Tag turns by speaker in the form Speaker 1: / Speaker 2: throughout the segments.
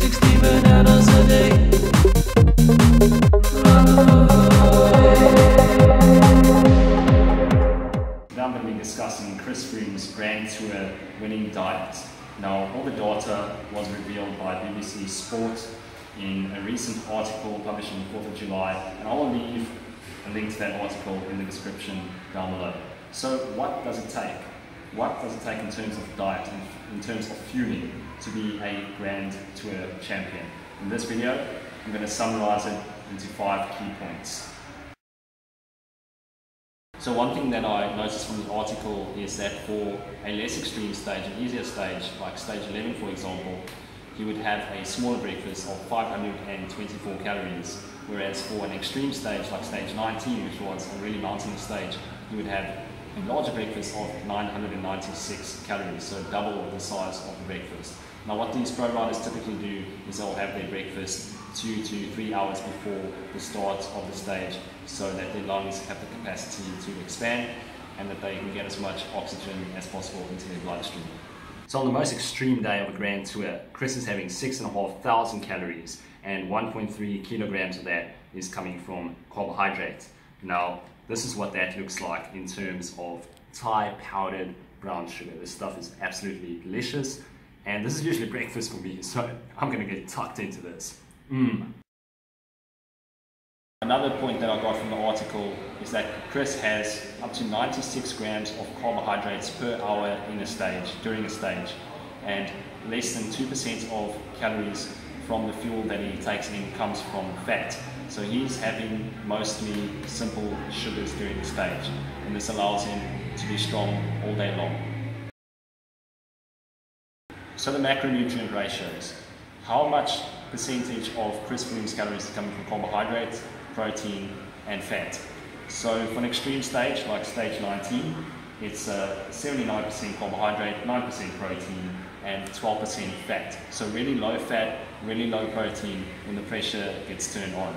Speaker 1: 60 bananas a day.
Speaker 2: Now I'm going to be discussing Chris Froome's Grand Tour winning diet. Now, all the data was revealed by BBC Sport in a recent article published on the 4th of July, and I will leave a link to that article in the description down below. So what does it take? What does it take in terms of diet, in terms of fueling, to be a Grand Tour champion? In this video, I'm going to summarize it into 5 key points. So one thing that I noticed from the article is that for a less extreme stage, an easier stage, like stage 11 for example, he would have a smaller breakfast of 524 calories, whereas for an extreme stage like stage 19, which was a really mountainous stage, he would have a larger breakfast of 996 calories, so double the size of the breakfast. Now what these pro riders typically do is they'll have their breakfast 2 to 3 hours before the start of the stage, so that their lungs have the capacity to expand and that they can get as much oxygen as possible into their bloodstream. So on the most extreme day of a Grand Tour, Chris is having 6,500 calories, and 1.3 kilograms of that is coming from carbohydrate. Now, this is what that looks like in terms of Thai powdered brown sugar. This stuff is absolutely delicious, and this is usually breakfast for me, so I'm going to get tucked into this. Another point that I got from the article is that Chris has up to 96 grams of carbohydrates per hour in a stage, during a stage, and less than 2% of calories from the fuel that he takes in comes from fat. So he's having mostly simple sugars during the stage, and this allows him to be strong all day long. So the macronutrient ratios. How much percentage of Chris Froome's calories is coming from carbohydrates, protein and fat? So for an extreme stage like stage 19, it's 79% carbohydrate, 9% protein and 12% fat. So really low fat, really low protein when the pressure gets turned on.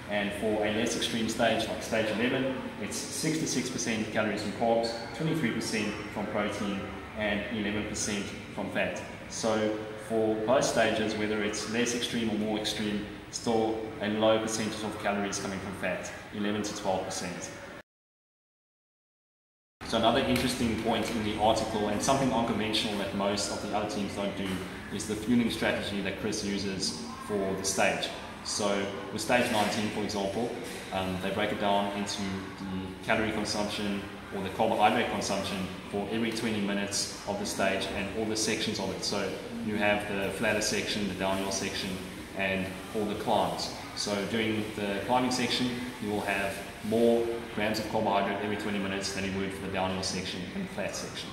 Speaker 2: And for a less extreme stage like stage 11, it's 66% calories from carbs, 23% from protein and 11% from fat. So for both stages, whether it's less extreme or more extreme, still a low percentage of calories coming from fat, 11 to 12%. So another interesting point in the article, and something unconventional that most of the other teams don't do, is the fueling strategy that Chris uses for the stage. So with stage 19, for example, they break it down into the calorie consumption or the carbohydrate consumption for every 20 minutes of the stage and all the sections of it. So you have the flatter section, the downhill section, and all the climbs. So during the climbing section, you will have more grams of carbohydrate every 20 minutes than you would for the downhill section and the flat section.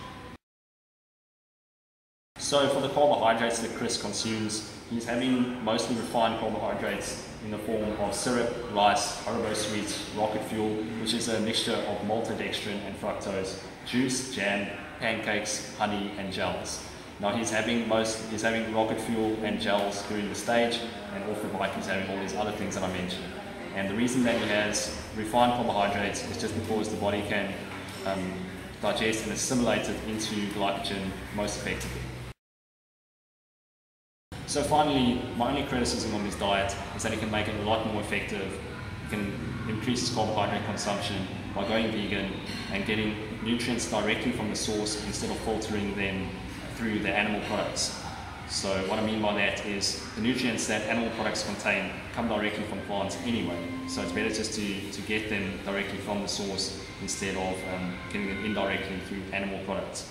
Speaker 2: So for the carbohydrates that Chris consumes, he's having mostly refined carbohydrates in the form of syrup, rice, Haribo sweets, rocket fuel, which is a mixture of maltodextrin and fructose, juice, jam, pancakes, honey and gels. Now he's having rocket fuel and gels during the stage, and off the bike he's having all these other things that I mentioned. And the reason that he has refined carbohydrates is just because the body can digest and assimilate it into glycogen most effectively. So finally, my only criticism on this diet is that it can make it a lot more effective. It can increase its carbohydrate consumption by going vegan and getting nutrients directly from the source instead of filtering them through the animal products. So what I mean by that is the nutrients that animal products contain come directly from plants anyway. So it's better just to get them directly from the source instead of getting them indirectly through animal products.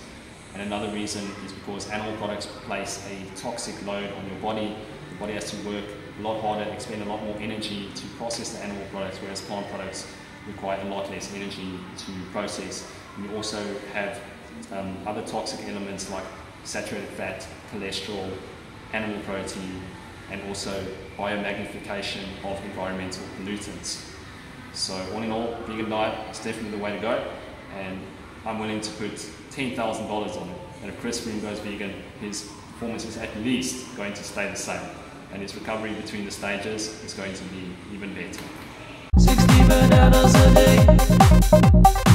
Speaker 2: And another reason is because animal products place a toxic load on your body. The body has to work a lot harder, expend a lot more energy to process the animal products, whereas plant products require a lot less energy to process. And you also have other toxic elements like saturated fat, cholesterol, animal protein, and also biomagnification of environmental pollutants. So all in all, vegan diet is definitely the way to go, and I'm willing to put $10,000 on it. And if Chris Froome goes vegan, his performance is at least going to stay the same, and his recovery between the stages is going to be even better.
Speaker 1: 60 bananas a day.